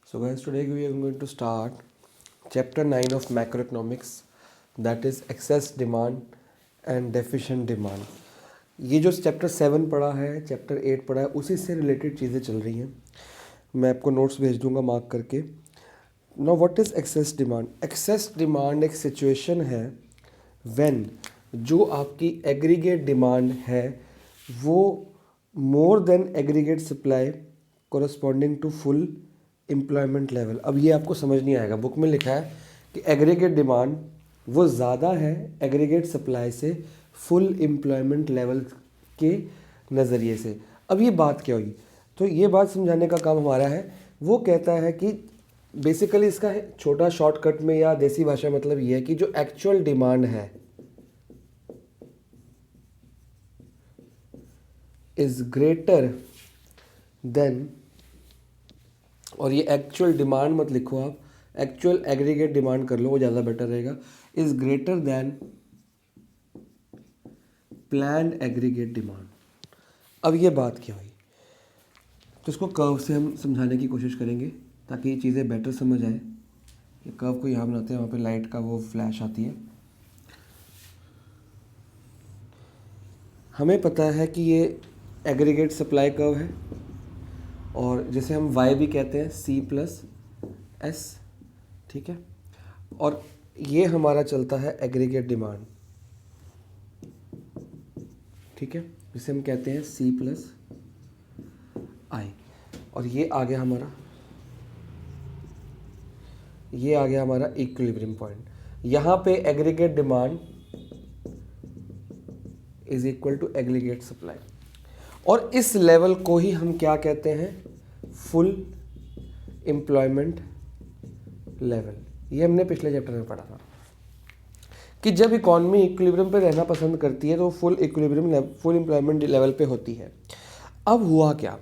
So guys, today we are going to start chapter 9 of macroeconomics, that is excess demand and deficient demand. ये जो chapter 7 पढ़ा है, chapter 8 पढ़ा है, उसी से रिलेटेड चीज़ें चल रही हैं. मैं आपको नोट्स भेज दूंगा मार्क करके. Now what is excess demand? Excess demand एक सिचुएशन है व्हेन जो आपकी एग्रीगेट डिमांड है वो more than aggregate supply corresponding to full employment level. अब ये आपको समझ नहीं आएगा. बुक में लिखा है कि एग्रीगेट डिमांड वो ज़्यादा है एग्रीगेट सप्लाई से फुल एम्प्लॉयमेंट लेवल के नज़रिए से. अब ये बात क्या हुई? तो ये बात समझाने का काम हमारा है. वो कहता है कि बेसिकली इसका छोटा शॉर्टकट में या देसी भाषा मतलब ये है कि जो एक्चुअल डिमांड है इज ग्रेटर देन, और ये एक्चुअल डिमांड मत लिखो आप, एक्चुअल एग्रीगेट डिमांड कर लो, वो ज़्यादा बेटर रहेगा. Is greater than planned aggregate demand. अब ये बात क्या हुई? तो इसको कर्व से हम समझाने की कोशिश करेंगे ताकि ये चीज़ें बेटर समझ आए. ये कर्व को यहाँ बनाते हैं, वहाँ पे लाइट का वो फ्लैश आती है. हमें पता है कि ये एग्रीगेट सप्लाई कर्व है और जिसे हम y भी कहते हैं C+S, ठीक है. और ये हमारा चलता है एग्रीगेट डिमांड, ठीक है, जिसे हम कहते हैं C+I. और ये आ गया हमारा इक्विलिब्रियम पॉइंट. यहाँ पे aggregate demand is equal to aggregate supply, और इस लेवल को ही हम क्या कहते हैं? Full employment level. ये हमने पिछले चैप्टर में पढ़ा था कि जब इकॉनमी इक्विलिब्रियम पे रहना पसंद करती है तो फुल एम्प्लॉयमेंट लेवल पे होती है. अब हुआ क्या?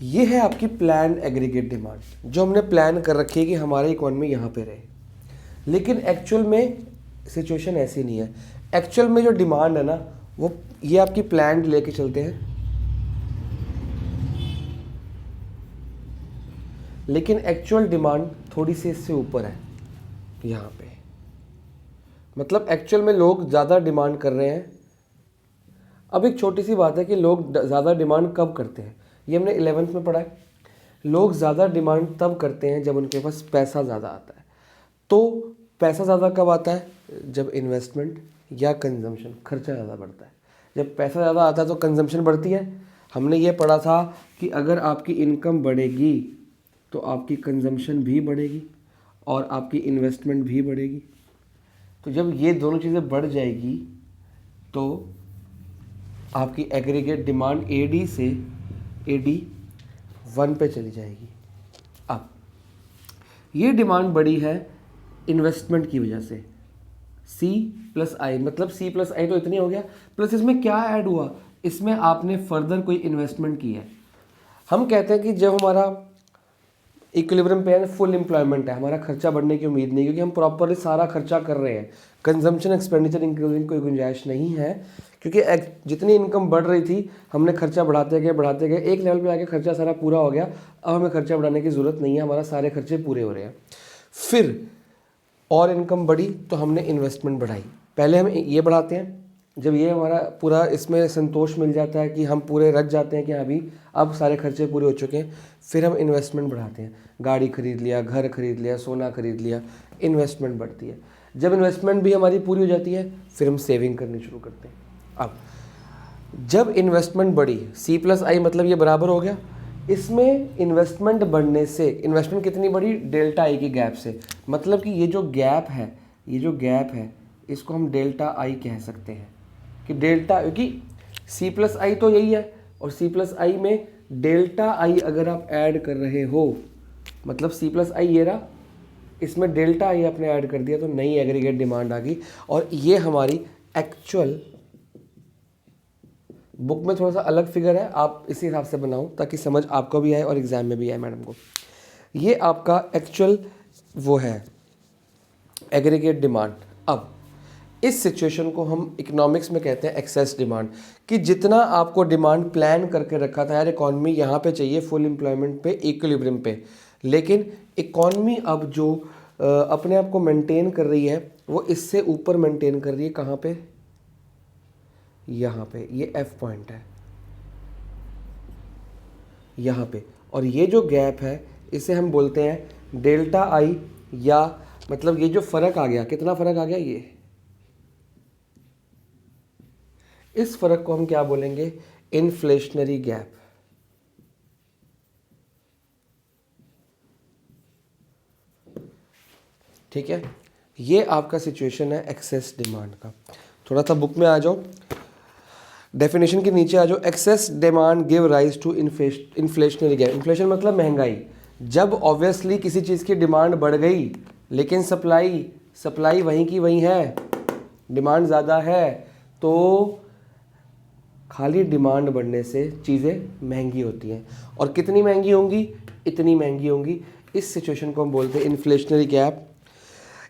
ये है आपकी प्लान एग्रीगेट डिमांड जो हमने प्लान कर रखी है कि हमारी इकॉनमी यहाँ पे रहे. लेकिन एक्चुअल में सिचुएशन ऐसी नहीं है. एक्चुअल में जो डिमांड है ना वो ये आपकी प्लान लेके चलते हैं, लेकिन एक्चुअल डिमांड थोड़ी सी इससे ऊपर है यहाँ पे. मतलब एक्चुअल में लोग ज़्यादा डिमांड कर रहे हैं. अब एक छोटी सी बात है कि लोग ज़्यादा डिमांड कब करते हैं, ये हमने 11th में पढ़ा है. लोग ज़्यादा डिमांड तब करते हैं जब उनके पास पैसा ज़्यादा आता है. तो पैसा ज़्यादा कब आता है? जब इन्वेस्टमेंट या कंजम्पशन, खर्चा ज़्यादा बढ़ता है. जब पैसा ज़्यादा आता है तो कंजम्पशन बढ़ती है. हमने ये पढ़ा था कि अगर आपकी इनकम बढ़ेगी तो आपकी कंजम्पशन भी बढ़ेगी और आपकी इन्वेस्टमेंट भी बढ़ेगी. तो जब ये दोनों चीज़ें बढ़ जाएगी तो आपकी एग्रीगेट डिमांड AD से AD1 पे चली जाएगी. अब ये डिमांड बढ़ी है इन्वेस्टमेंट की वजह से, C+I, मतलब C+I तो इतनी हो गया, प्लस इसमें क्या ऐड हुआ? इसमें आपने फर्दर कोई इन्वेस्टमेंट की है. हम कहते हैं कि जब हमारा इक्विलिब्रियम पे है, फुल एम्प्लॉयमेंट है, हमारा खर्चा बढ़ने की उम्मीद नहीं, क्योंकि हम प्रॉपरली सारा खर्चा कर रहे हैं. कंजम्पशन एक्सपेंडिचर इंक्रीजिंग कोई गुंजाइश नहीं है, क्योंकि जितनी इनकम बढ़ रही थी हमने खर्चा बढ़ाते गए, एक लेवल पे आके खर्चा सारा पूरा हो गया. अब हमें खर्चा बढ़ाने की ज़रूरत नहीं है, हमारा सारे खर्चे पूरे हो रहे हैं. फिर और इनकम बढ़ी तो हमने इन्वेस्टमेंट बढ़ाई. पहले हम ये बढ़ाते हैं, जब ये हमारा पूरा इसमें संतोष मिल जाता है कि हम पूरे रच जाते हैं कि अभी अब सारे खर्चे पूरे हो चुके हैं, फिर हम इन्वेस्टमेंट बढ़ाते हैं. गाड़ी खरीद लिया, घर खरीद लिया, सोना खरीद लिया, इन्वेस्टमेंट बढ़ती है. जब इन्वेस्टमेंट भी हमारी पूरी हो जाती है फिर हम सेविंग करनी शुरू करते हैं. अब जब इन्वेस्टमेंट बढ़ी, C+I मतलब ये बराबर हो गया. इसमें इन्वेस्टमेंट बढ़ने से, इन्वेस्टमेंट कितनी बढ़ी? डेल्टा I की गैप से. मतलब कि ये जो गैप है इसको हम डेल्टा I कह सकते हैं कि डेल्टा, क्योंकि C+I तो यही है और C+I में डेल्टा I अगर आप ऐड कर रहे हो, मतलब C+I ये रहा, इसमें डेल्टा I आपने ऐड कर दिया तो नई एग्रीगेट डिमांड आ गई. और ये हमारी एक्चुअल, बुक में थोड़ा सा अलग फिगर है, आप इसी हिसाब से बनाओ ताकि समझ आपको भी आए और एग्जाम में भी आए मैडम को. ये आपका एक्चुअल वो है एग्रीगेट डिमांड. अब इस सिचुएशन को हम इकोनॉमिक्स में कहते हैं एक्सेस डिमांड, कि जितना आपको डिमांड प्लान करके रखा था यार इकॉनमी यहाँ पे चाहिए फुल एम्प्लॉयमेंट पे, इक्विलिब्रियम पे, लेकिन इकॉनमी अब जो अपने आप को मेंटेन कर रही है वो इससे ऊपर मेंटेन कर रही है। कहाँ पे? यहाँ पे, ये एफ पॉइंट है यहाँ पे, और ये जो गैप है इसे हम बोलते हैं डेल्टा आई, या मतलब ये जो फ़र्क आ गया, कितना फ़र्क आ गया, ये इस फ़र्क को हम क्या बोलेंगे? Inflationary gap. ठीक है, ये आपका सिचुएशन है एक्सेस डिमांड का। थोड़ा सा बुक में आ जाओ, डेफिनेशन के नीचे आ जाओ। Excess demand give rise to inflationary gap. Inflation मतलब महंगाई। जब ऑब्वियसली किसी चीज़ की डिमांड बढ़ गई लेकिन सप्लाई वहीं की वहीं है, डिमांड ज़्यादा है, तो खाली डिमांड बढ़ने से चीज़ें महंगी होती हैं। और कितनी महंगी होंगी? इतनी महंगी होंगी। इस सिचुएशन को हम बोलते हैं inflationary gap.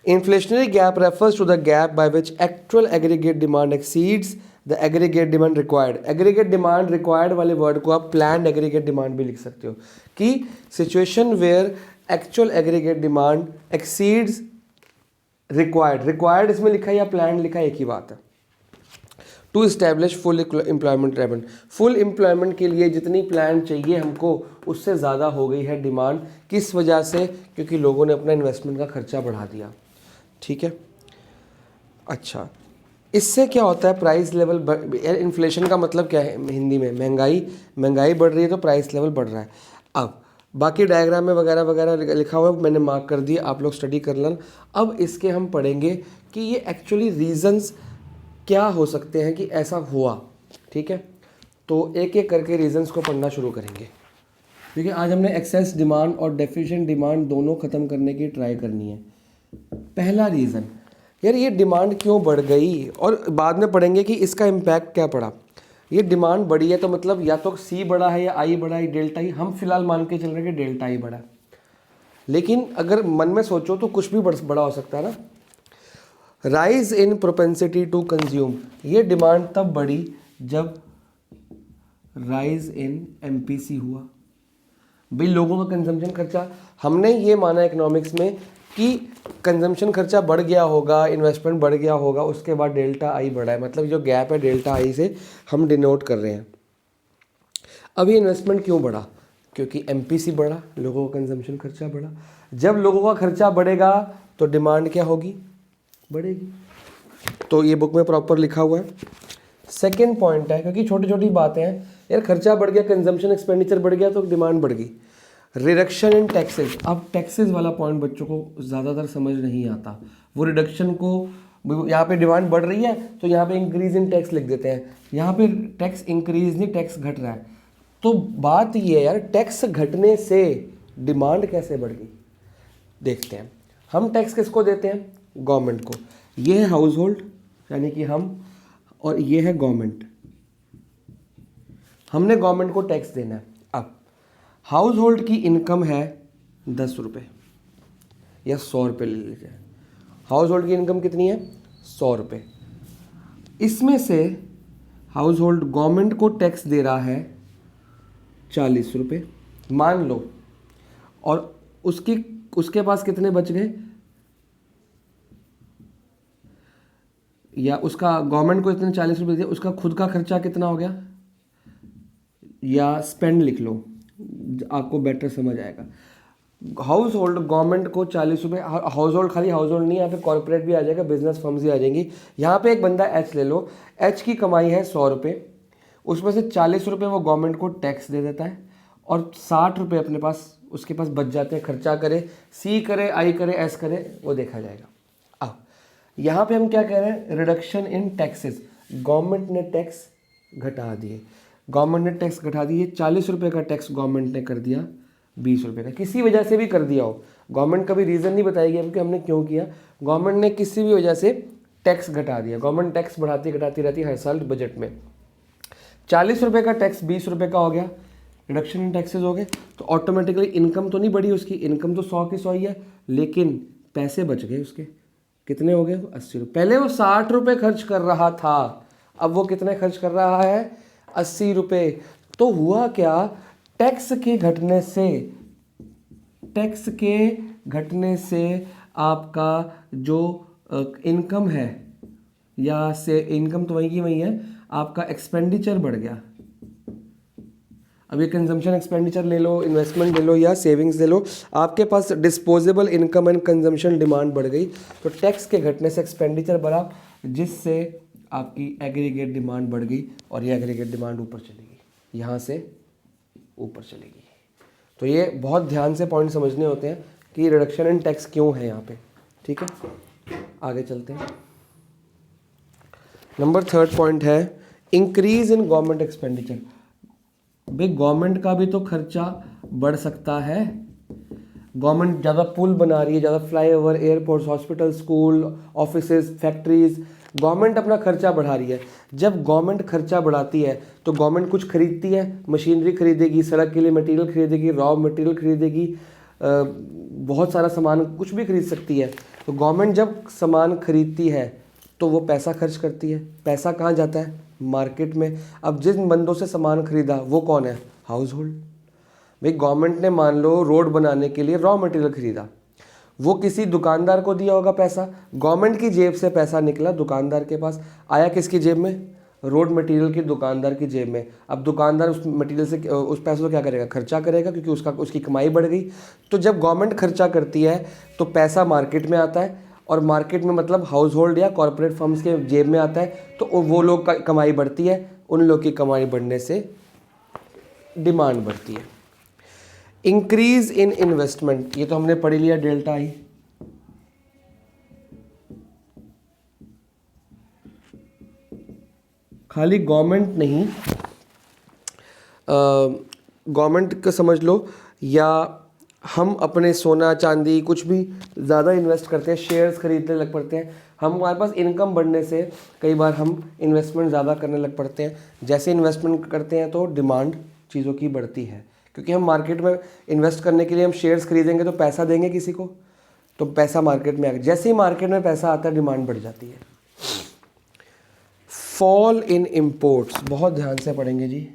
Inflationary gap refers to the gap by which actual aggregate demand exceeds the aggregate demand required. Aggregate demand required वाले वर्ड को आप planned aggregate demand भी लिख सकते हो, कि situation where actual aggregate demand exceeds required. Required इसमें लिखा है या planned लिखा है, एक ही बात है। To establish full employment demand. Full employment के लिए जितनी प्लान चाहिए हमको उससे ज़्यादा हो गई है डिमांड। किस वजह से? क्योंकि लोगों ने अपना इन्वेस्टमेंट का खर्चा बढ़ा दिया। ठीक है, अच्छा, इससे क्या होता है? प्राइस लेवल इन्फ्लेशन का मतलब क्या है हिंदी में? महंगाई बढ़ रही है तो प्राइस लेवल बढ़ रहा है। अब बाकी डायग्राम में वगैरह वगैरह लिखा हुआ है, मैंने मार्क कर दिए, आप लोग स्टडी कर लेना। अब इसके हम पढ़ेंगे कि ये एक्चुअली रीजंस क्या हो सकते हैं कि ऐसा हुआ। ठीक है, तो एक एक करके रीजंस को पढ़ना शुरू करेंगे। ठीक है, आज हमने एक्सेस डिमांड और डेफिशिएंट डिमांड दोनों ख़त्म करने की ट्राई करनी है। पहला रीज़न, यार ये डिमांड क्यों बढ़ गई, और बाद में पढ़ेंगे कि इसका इम्पैक्ट क्या पड़ा। ये डिमांड बढ़ी है तो मतलब या तो सी बढ़ा है या आई बढ़ा है, डेल्टा आई। हम फिलहाल मान के चल रहे हैं कि डेल्टा आई बढ़ा, लेकिन अगर मन में सोचो तो कुछ भी बड़ा हो सकता है ना। Rise in propensity to consume, ये डिमांड तब बढ़ी जब राइज इन एमपीसी हुआ। भाई लोगों का कंजम्पशन खर्चा, हमने ये माना इकोनॉमिक्स में कि कंजम्पशन खर्चा बढ़ गया होगा, इन्वेस्टमेंट बढ़ गया होगा, उसके बाद डेल्टा आई बढ़ा है, मतलब जो गैप है डेल्टा आई से हम डिनोट कर रहे हैं। अब ये इन्वेस्टमेंट क्यों बढ़ा? क्योंकि एमपीसी बढ़ा, लोगों का कंजम्पशन खर्चा बढ़ा। जब लोगों का खर्चा बढ़ेगा तो डिमांड क्या होगी? बढ़ेगी। तो ये बुक में प्रॉपर लिखा हुआ है। सेकेंड पॉइंट है, क्योंकि छोटी छोटी बातें हैं यार, खर्चा बढ़ गया, कंजम्पशन एक्सपेंडिचर बढ़ गया तो डिमांड बढ़ गई। Reduction in taxes. अब टैक्सेस वाला पॉइंट बच्चों को ज़्यादातर समझ नहीं आता। वो रिडक्शन को, यहाँ पे डिमांड बढ़ रही है तो यहाँ पे इंक्रीज इन टैक्स लिख देते हैं, यहाँ पे टैक्स इंक्रीज नहीं, टैक्स घट रहा है। तो बात ये है यार, टैक्स घटने से डिमांड कैसे बढ़ गई? देखते हैं। हम टैक्स किसको देते हैं? गवर्नमेंट को। ये है हाउस होल्ड यानी कि हम, और ये है गवर्नमेंट। हमने गवर्नमेंट को टैक्स देना है। अब हाउस होल्ड की इनकम है 10 रुपये या 100 रुपये ले लीजिए। हाउस होल्ड की इनकम कितनी है? 100 रुपये। इसमें से हाउस होल्ड गवर्नमेंट को टैक्स दे रहा है 40 रुपये मान लो, और उसके पास कितने बच गए, या उसका गवर्नमेंट को इतने 40 रुपये दिए, उसका खुद का खर्चा कितना हो गया, या स्पेंड लिख लो, आपको बेटर समझ आएगा। हाउस होल्ड गवर्नमेंट को 40 रुपये, हाउस होल्ड खाली हाउस होल्ड नहीं, यहाँ पे कॉर्पोरेट भी आ जाएगा, बिजनेस फर्म्स भी आ जाएंगी। यहाँ पे एक बंदा एच ले लो, एच की कमाई है 100 रुपये, उसमें से 40 रुपये वो गवर्नमेंट को टैक्स दे देता है, और 60 रुपये अपने पास उसके पास बच जाते हैं। खर्चा करे, सी करे, आई करे, एस करे, वो देखा जाएगा। अब यहाँ पे हम क्या कह रहे हैं? Reduction in taxes. गवर्नमेंट ने टैक्स घटा दिए, गवर्नमेंट ने टैक्स घटा दिए। 40 रुपये का टैक्स गवर्नमेंट ने कर दिया 20 रुपये का, किसी वजह से भी कर दिया हो। गवर्नमेंट का भी रीज़न नहीं बताएगी कि हमने क्यों किया, गवर्नमेंट ने किसी भी वजह से टैक्स घटा दिया। गवर्नमेंट टैक्स बढ़ाती घटाती रहती है हर साल बजट में। 40 रुपये का टैक्स 20 रुपये का हो गया, रिडक्शन इन टैक्सेस हो गए, तो ऑटोमेटिकली इनकम तो नहीं बढ़ी उसकी, इनकम तो 100 की 100 ही है, लेकिन पैसे बच गए उसके। कितने हो गए? 80 रुपये। पहले वो 60 रुपये खर्च कर रहा था, अब वो कितने खर्च कर रहा है? 80 रुपये। तो हुआ क्या, टैक्स के घटने से आपका जो इनकम है, या से इनकम तो वही की वही है, आपका एक्सपेंडिचर बढ़ गया। अब ये कंजम्पशन एक्सपेंडिचर ले लो, इन्वेस्टमेंट ले लो या सेविंग्स ले लो, आपके पास disposable income and consumption demand बढ़ गई, तो टैक्स के घटने से एक्सपेंडिचर बढ़ा, जिससे आपकी एग्रीगेट डिमांड बढ़ गई और ये एग्रीगेट डिमांड ऊपर चलेगी, यहाँ से ऊपर चलेगी। तो ये बहुत ध्यान से पॉइंट समझने होते हैं कि रिडक्शन इन टैक्स क्यों है यहाँ पे। ठीक है, आगे चलते हैं। नंबर 3 पॉइंट है इंक्रीज इन गवर्नमेंट एक्सपेंडिचर। भाई गवर्नमेंट का भी तो खर्चा बढ़ सकता है। गवर्नमेंट ज़्यादा पुल बना रही है, ज़्यादा flyover, airports, hospital, school, offices, factories, government अपना खर्चा बढ़ा रही है। जब गवर्नमेंट खर्चा बढ़ाती है तो गवर्नमेंट कुछ खरीदती है, मशीनरी खरीदेगी, सड़क के लिए मटेरियल खरीदेगी, रॉ मटेरियल खरीदेगी, बहुत सारा सामान कुछ भी खरीद सकती है। तो गवर्नमेंट जब सामान खरीदती है तो वो पैसा खर्च करती है। पैसा कहाँ जाता है? मार्केट में। अब जिन बंदों से सामान खरीदा वो कौन है? House hold. भाई गवर्नमेंट ने मान लो रोड बनाने के लिए रॉ मटेरियल खरीदा, वो किसी दुकानदार को दिया होगा पैसा, गवर्नमेंट की जेब से पैसा निकला दुकानदार के पास, आया किसकी जेब में? रोड मटेरियल की दुकानदार की जेब में। अब दुकानदार उस मटेरियल से उस पैसों को क्या करेगा? खर्चा करेगा, क्योंकि उसकी कमाई बढ़ गई। तो जब गवर्नमेंट खर्चा करती है तो पैसा मार्केट में आता है, और मार्केट में मतलब हाउस होल्ड या कॉर्पोरेट फर्म्स के जेब में आता है, तो वो लोग का कमाई बढ़ती है, उन लोग की कमाई बढ़ने से डिमांड बढ़ती है। इंक्रीज इन इन्वेस्टमेंट, ये तो हमने पढ़ लिया, डेल्टा आई। खाली गवर्नमेंट नहीं, गवर्नमेंट का समझ लो, या हम अपने सोना चांदी कुछ भी ज़्यादा इन्वेस्ट करते हैं, शेयर्स खरीदने लग पड़ते हैं, हमारे पास इनकम बढ़ने से कई बार हम इन्वेस्टमेंट ज़्यादा करने लग पड़ते हैं। जैसे इन्वेस्टमेंट करते हैं तो डिमांड चीज़ों की बढ़ती है, क्योंकि हम मार्केट में इन्वेस्ट करने के लिए हम शेयर्स खरीदेंगे तो पैसा देंगे किसी को, तो पैसा मार्केट में आएगा। जैसे ही मार्केट में पैसा आता है डिमांड बढ़ जाती है। फॉल इन इम्पोर्ट्स, बहुत ध्यान से पढ़ेंगे जी।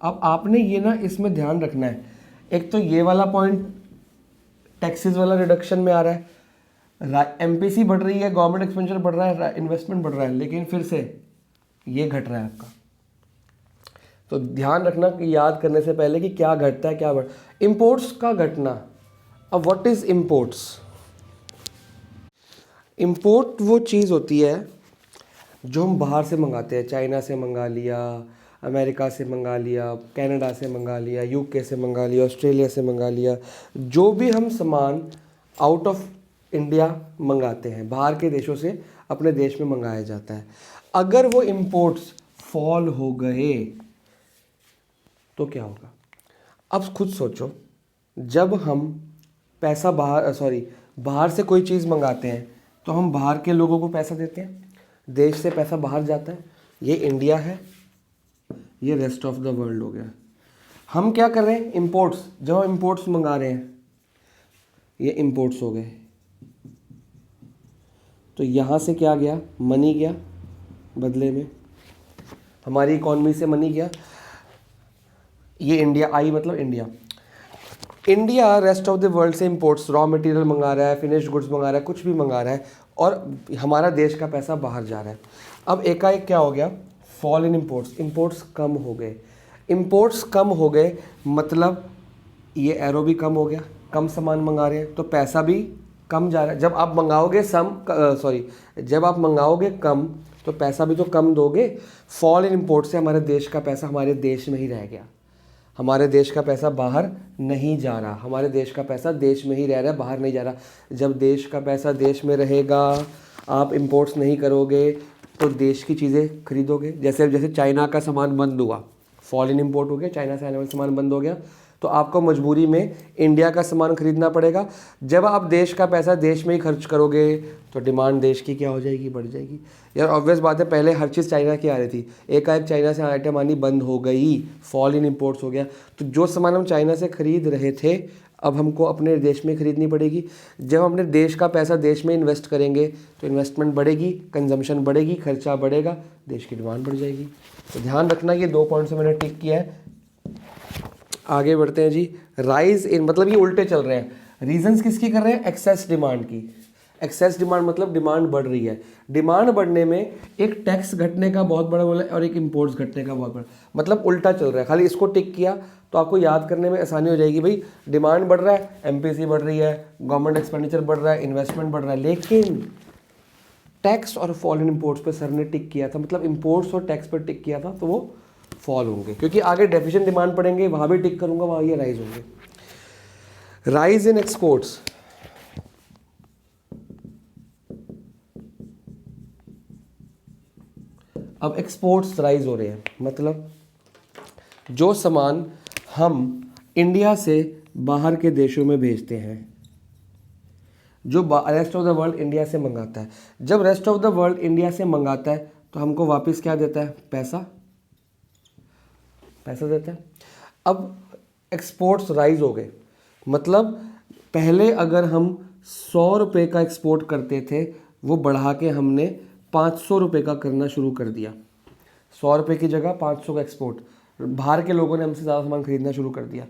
अब आपने ये ना इसमें ध्यान रखना है, एक तो ये वाला पॉइंट टैक्सेस वाला रिडक्शन में आ रहा है, एमपीसी बढ़ रही है, गवर्नमेंट एक्सपेंडिचर बढ़ रहा है, इन्वेस्टमेंट बढ़ रहा है, लेकिन फिर से ये घट रहा है आपका। तो ध्यान रखना कि याद करने से पहले कि क्या घटता है क्या बढ़। इम्पोर्ट्स का घटना। अब व्हाट इज इम्पोर्ट्स? इम्पोर्ट वो चीज़ होती है जो हम बाहर से मंगाते हैं, चाइना से मंगा लिया, अमेरिका से मंगा लिया, कनाडा से मंगा लिया, यूके से मंगा लिया, ऑस्ट्रेलिया से मंगा लिया, जो भी हम सामान आउट ऑफ इंडिया मंगाते हैं, बाहर के देशों से अपने देश में मंगाया जाता है, अगर वो इम्पोर्ट्स फॉल हो गए तो क्या होगा? अब खुद सोचो, जब हम पैसा बाहर से कोई चीज़ मंगाते हैं तो हम बाहर के लोगों को पैसा देते हैं, देश से पैसा बाहर जाता है। ये इंडिया है, ये रेस्ट ऑफ द वर्ल्ड हो गया। हम क्या कर रहे हैं? इंपोर्ट्स, जब हम इंपोर्ट्स मंगा रहे हैं, ये इंपोर्ट्स हो गए, तो यहाँ से क्या गया? मनी गया, बदले में हमारी इकॉनमी से मनी गया। ये इंडिया आई, मतलब India rest of the world से इंपोर्ट्स, रॉ मटेरियल मंगा रहा है, फिनिश्ड गुड्स मंगा रहा है, कुछ भी मंगा रहा है, और हमारा देश का पैसा बाहर जा रहा है। अब एकाएक क्या हो गया? फॉल इन इंपोर्ट्स, इंपोर्ट्स कम हो गए। इंपोर्ट्स कम हो गए मतलब ये एरो भी कम हो गया, कम सामान मंगा रहे हैं तो पैसा भी कम जा रहा है। जब आप मंगाओगे कम तो पैसा भी तो कम दोगे। फॉल इन इंपोर्ट से हमारे देश का पैसा हमारे देश में ही रह गया, हमारे देश का पैसा बाहर नहीं जा रहा, हमारे देश का पैसा देश में ही रह रहा है, बाहर नहीं जा रहा। जब देश का पैसा देश में रहेगा, आप इंपोर्ट्स नहीं करोगे तो देश की चीज़ें खरीदोगे। जैसे चाइना का सामान बंद हुआ, फॉल इन इंपोर्ट हो गया, चाइना से आने वाला सामान बंद हो गया, तो आपको मजबूरी में इंडिया का सामान खरीदना पड़ेगा। जब आप देश का पैसा देश में ही खर्च करोगे तो डिमांड देश की क्या हो जाएगी? बढ़ जाएगी। यार ऑब्वियस बात है, पहले हर चीज़ चाइना की आ रही थी, एकाएक चाइना से आइटम आनी बंद हो गई, फॉल इन इंपोर्ट्स हो गया, तो जो सामान हम चाइना से खरीद रहे थे अब हमको अपने देश में खरीदनी पड़ेगी। जब हम अपने देश का पैसा देश में इन्वेस्ट करेंगे तो इन्वेस्टमेंट बढ़ेगी, कंजम्पशन बढ़ेगी, खर्चा बढ़ेगा, देश की डिमांड बढ़ जाएगी। तो ध्यान रखना, ये 2 पॉइंट्स मैंने टिक किया है। आगे बढ़ते हैं जी। राइज इन मतलब ये उल्टे चल रहे हैं। रीजंस किसकी कर रहे हैं? एक्सेस डिमांड की। एक्सेस डिमांड मतलब डिमांड बढ़ रही है। डिमांड बढ़ने में एक टैक्स घटने का बहुत बड़ा रोल है और एक इंपोर्ट्स घटने का बहुत बड़ा, मतलब उल्टा चल रहा है। खाली इसको टिक किया तो आपको याद करने में आसानी हो जाएगी। भाई डिमांड बढ़ रहा है, एमपीसी बढ़ रही है, गवर्नमेंट एक्सपेंडिचर बढ़ रहा है, इन्वेस्टमेंट बढ़ रहा है, लेकिन टैक्स और फॉल इन इम्पोर्ट्स पे सर ने टिक किया था, मतलब इम्पोर्ट्स और टैक्स पर टिक किया था, तो वो फॉल होंगे, क्योंकि आगे डेफिशिएंट डिमांड पड़ेंगे, वहाँ भी टिक करूँगा, वहाँ ये राइज होंगे। राइज इन एक्सपोर्ट्स, अब एक्सपोर्ट्स राइज हो रहे हैं, मतलब जो सामान हम इंडिया से बाहर के देशों में भेजते हैं, जो rest of the world India से मंगाता है, जब rest of the world India से मंगाता है तो हमको वापस क्या देता है? पैसा देता है। अब एक्सपोर्ट्स राइज हो गए, मतलब पहले अगर हम 100 रुपये का एक्सपोर्ट करते थे, वो बढ़ा के हमने 500 रुपये का करना शुरू कर दिया। 100 रुपये की जगह 500 का एक्सपोर्ट, बाहर के लोगों ने हमसे ज़्यादा सामान खरीदना शुरू कर दिया।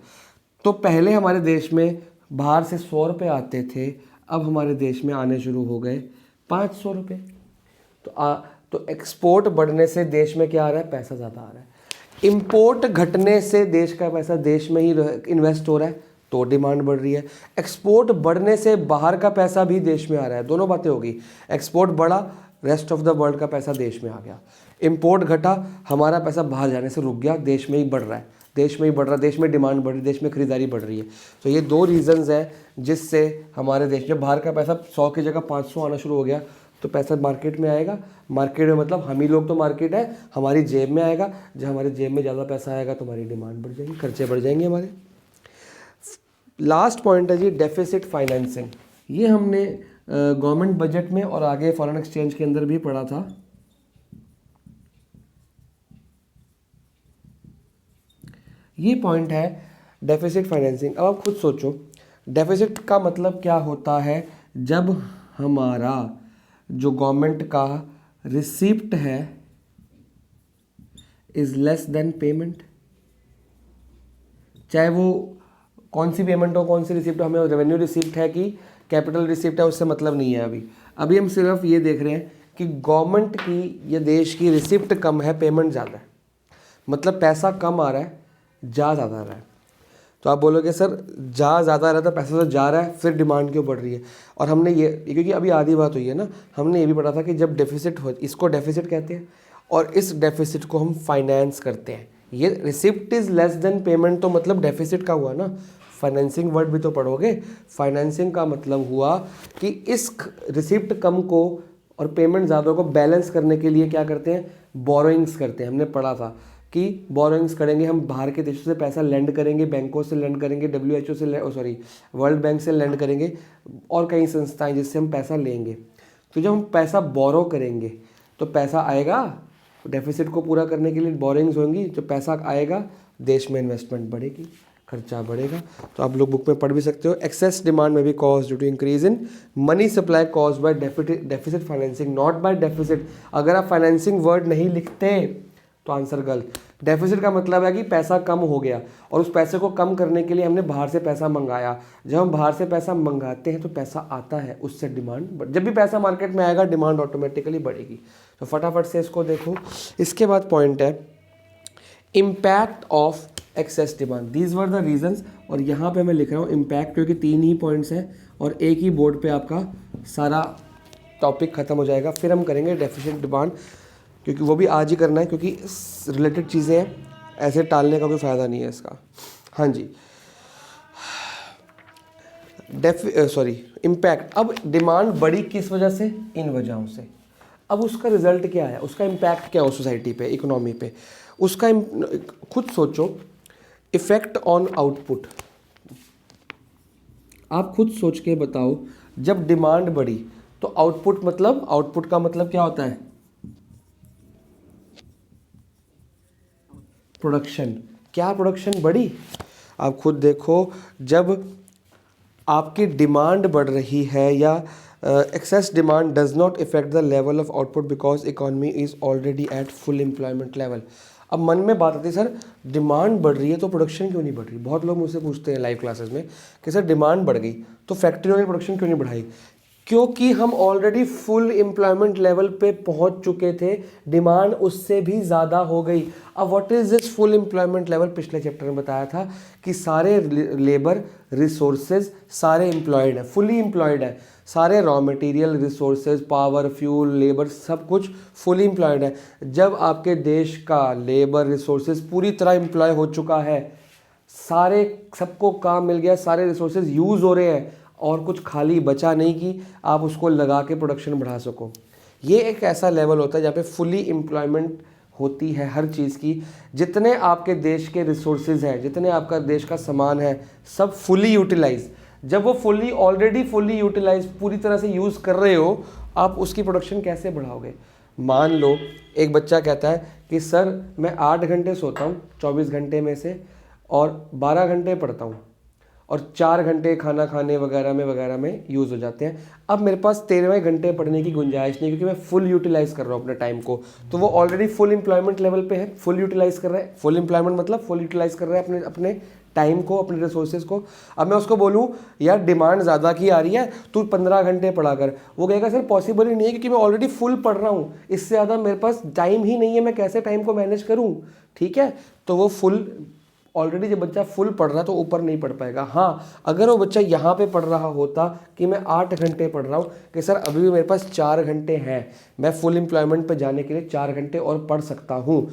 तो पहले हमारे देश में बाहर से 100 रुपये आते थे, अब हमारे देश में आने शुरू हो गए 500 रुपये। तो एक्सपोर्ट बढ़ने से देश में क्या आ रहा है? पैसा ज़्यादा आ रहा है। इंपोर्ट घटने से देश का पैसा देश में ही इन्वेस्ट हो रहा है, तो डिमांड बढ़ रही है। एक्सपोर्ट बढ़ने से बाहर का पैसा भी देश में आ रहा है, दोनों बातें होगी। एक्सपोर्ट बढ़ा, रेस्ट ऑफ द वर्ल्ड का पैसा देश में आ गया। इंपोर्ट घटा, हमारा पैसा बाहर जाने से रुक गया, देश में ही बढ़ रहा है, देश में ही बढ़ रहा है, देश में डिमांड बढ़ रही है, देश में खरीदारी बढ़ रही है। तो ये 2 रीजंस हैं जिससे हमारे देश में बाहर का पैसा 100 की जगह 500 आना शुरू हो गया, तो पैसा मार्केट में आएगा। मार्केट में मतलब हम ही लोग तो मार्केट है, हमारी जेब में आएगा। जब हमारी जेब में ज़्यादा पैसा आएगा तो हमारी डिमांड बढ़ जाएगी, खर्चे बढ़ जाएंगे हमारे। लास्ट पॉइंट है जी डेफिसिट फाइनेंसिंग। ये हमने गवर्नमेंट बजट में और आगे फॉरेन एक्सचेंज के अंदर भी पढ़ा था। ये पॉइंट है डेफिसिट फाइनेंसिंग। अब आप खुद सोचो, डेफिसिट का मतलब क्या होता है? जब हमारा जो गवर्नमेंट का रिसिप्ट है इज लेस देन पेमेंट, चाहे वो कौन सी पेमेंट हो, कौन सी रिसिप्ट हो, हमें रेवेन्यू रिसिप्ट है कि कैपिटल रिसिप्ट है उससे मतलब नहीं है। अभी हम सिर्फ ये देख रहे हैं कि गवर्नमेंट की या देश की रिसिप्ट कम है, पेमेंट ज़्यादा है, मतलब पैसा कम आ रहा है, जा ज़्यादा आ रहा है। तो आप बोलोगे सर जा ज़्यादा रहा था, पैसा तो जा रहा है, फिर डिमांड क्यों बढ़ रही है? और हमने ये, क्योंकि अभी आधी बात हुई है ना, हमने ये भी पढ़ा था कि जब डेफिसिट हो, इसको डेफिसिट कहते हैं, और इस डेफिसिट को हम फाइनेंस करते हैं। ये receipt is less than payment, तो मतलब डेफिसिट का हुआ ना। फाइनेंसिंग वर्ड भी तो पढ़ोगे। फाइनेंसिंग का मतलब हुआ कि इस रिसिप्ट कम को और पेमेंट ज़्यादा को बैलेंस करने के लिए क्या करते हैं? बोरोइंग्स करते हैं। हमने पढ़ा था कि बोरोइंग्स करेंगे, हम बाहर के देशों से पैसा लेंड करेंगे, बैंकों से लेंड करेंगे, WHO से वर्ल्ड बैंक से लेंड करेंगे, और कई संस्थाएं जिससे हम पैसा लेंगे। तो जब हम पैसा बोरो करेंगे तो पैसा आएगा, डेफिसिट को पूरा करने के लिए बोरोइंग्स होंगी, जो पैसा आएगा देश में इन्वेस्टमेंट बढ़ेगी, खर्चा बढ़ेगा। तो आप लोग बुक में पढ़ भी सकते हो। एक्सेस डिमांड में भी cause due to increase in money supply cause by deficit financing, not by deficit. अगर आप फाइनेंसिंग वर्ड नहीं लिखते तो आंसर गलत। डेफिसिट का मतलब है कि पैसा कम हो गया और उस पैसे को कम करने के लिए हमने बाहर से पैसा मंगाया। जब हम बाहर से पैसा मंगाते हैं तो पैसा आता है, उससे डिमांड, जब भी पैसा मार्केट में आएगा डिमांड ऑटोमेटिकली बढ़ेगी। तो फटाफट से इसको देखो। इसके बाद पॉइंट है impact of excess demand, these were the reasons. और यहाँ पे मैं लिख रहा हूँ इम्पैक्ट, क्योंकि 3 ही पॉइंट्स हैं और एक ही बोर्ड पे आपका सारा टॉपिक खत्म हो जाएगा। फिर हम करेंगे डेफिसिट डिमांड, क्योंकि वो भी आज ही करना है, क्योंकि रिलेटेड चीज़ें हैं, ऐसे टालने का कोई फ़ायदा नहीं है इसका। हाँ जी, इम्पैक्ट। अब डिमांड बढ़ी किस वजह से? इन वजहों से। अब उसका रिजल्ट क्या है, उसका इम्पैक्ट क्या हो सोसाइटी पे, इकोनॉमी पे, उसका खुद सोचो। इफेक्ट ऑन आउटपुट, आप खुद सोच के बताओ। जब डिमांड बढ़ी तो आउटपुट, मतलब आउटपुट का मतलब क्या होता है? प्रोडक्शन। क्या प्रोडक्शन बढ़ी? आप खुद देखो, जब आपकी डिमांड बढ़ रही है या excess demand does not effect the level of output because economy is already at full employment level. अब मन में बात आती है सर डिमांड बढ़ रही है तो प्रोडक्शन क्यों नहीं बढ़ रही। बहुत लोग मुझसे पूछते हैं लाइव क्लासेस में कि सर डिमांड बढ़ गई तो फैक्ट्रियों ने प्रोडक्शन क्यों नहीं बढ़ाई। क्योंकि हम ऑलरेडी फुल एम्प्लॉयमेंट लेवल पे पहुंच चुके थे, डिमांड उससे भी ज़्यादा हो गई। अब what is this full employment level, पिछले चैप्टर में बताया था कि सारे लेबर रिसोर्सेज सारे एम्प्लॉयड है, फुली एम्प्लॉयड है, सारे raw material resources power fuel labour सब कुछ फुली एम्प्लॉयड है। जब आपके देश का लेबर रिसोर्सेज पूरी तरह एम्प्लॉय हो चुका है, सारे सबको काम मिल गया, सारे रिसोर्सेज यूज़ हो रहे हैं और कुछ खाली बचा नहीं कि आप उसको लगा के प्रोडक्शन बढ़ा सको, ये एक ऐसा लेवल होता है जहाँ पे फुली एम्प्लॉयमेंट होती है हर चीज़ की। जितने आपके देश के रिसोर्सेज हैं, जितने आपका देश का सामान है, सब फुली यूटिलाइज। जब वो फुली ऑलरेडी फुली यूटिलाइज पूरी तरह से यूज़ कर रहे हो, आप उसकी प्रोडक्शन कैसे बढ़ाओगे। मान लो एक बच्चा कहता है कि सर मैं 8 घंटे सोता हूँ 24 घंटे में से और 12 घंटे पढ़ता हूँ और 4 घंटे खाना खाने वगैरह में यूज़ हो जाते हैं। अब मेरे पास 13वें घंटे पढ़ने की गुंजाइश नहीं क्योंकि मैं फुल यूटिलाइज़ कर रहा हूँ अपने टाइम को। तो वो ऑलरेडी फुल एम्प्लॉयमेंट लेवल पे है, फुल यूटिलाइज़ कर रहा है। फुल एम्प्लॉयमेंट मतलब फुल यूटिलाइज़ कर रहा है अपने टाइम को, अपने रिसोर्सेज को। अब मैं उसको बोलूँ यार डिमांड ज़्यादा की आ रही है, तू 15 घंटे पढ़ा कर, वो कहेगा सर पॉसिबल ही नहीं है क्योंकि मैं ऑलरेडी फुल पढ़ रहा हूँ, इससे ज़्यादा मेरे पास टाइम ही नहीं है, मैं कैसे टाइम को मैनेज करूँ। ठीक है, तो वो फुल ऑलरेडी जब बच्चा फुल पढ़ रहा है तो ऊपर नहीं पढ़ पाएगा। हाँ, अगर वो बच्चा यहाँ पे पढ़ रहा होता कि मैं 8 घंटे पढ़ रहा हूँ कि सर अभी भी मेरे पास 4 घंटे हैं, मैं फुल एम्प्लॉयमेंट पे जाने के लिए 4 घंटे और पढ़ सकता हूँ।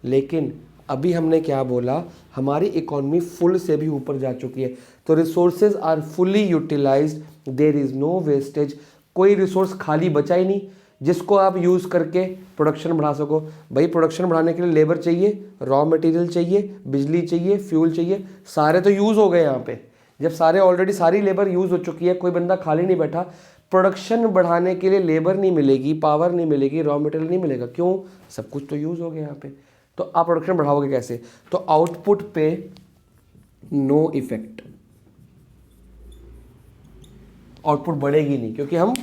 लेकिन अभी हमने क्या बोला, हमारी इकोनॉमी फुल से भी ऊपर जा चुकी है, तो resources are fully utilised, there is no wastage, कोई रिसोर्स खाली बचा ही नहीं जिसको आप यूज़ करके प्रोडक्शन बढ़ा सको। भाई प्रोडक्शन बढ़ाने के लिए लेबर चाहिए, रॉ मटेरियल चाहिए, बिजली चाहिए, फ्यूल चाहिए, सारे तो यूज़ हो गए यहाँ पे। जब सारे ऑलरेडी सारी लेबर यूज़ हो चुकी है, कोई बंदा खाली नहीं बैठा, प्रोडक्शन बढ़ाने के लिए लेबर नहीं मिलेगी, पावर नहीं मिलेगी, रॉ मटेरियल नहीं मिलेगा। क्यों, सब कुछ तो यूज़ हो गया यहाँ पे। तो आप प्रोडक्शन बढ़ाओगे कैसे। तो आउटपुट पे नो इफेक्ट, आउटपुट बढ़ेगी नहीं क्योंकि हम,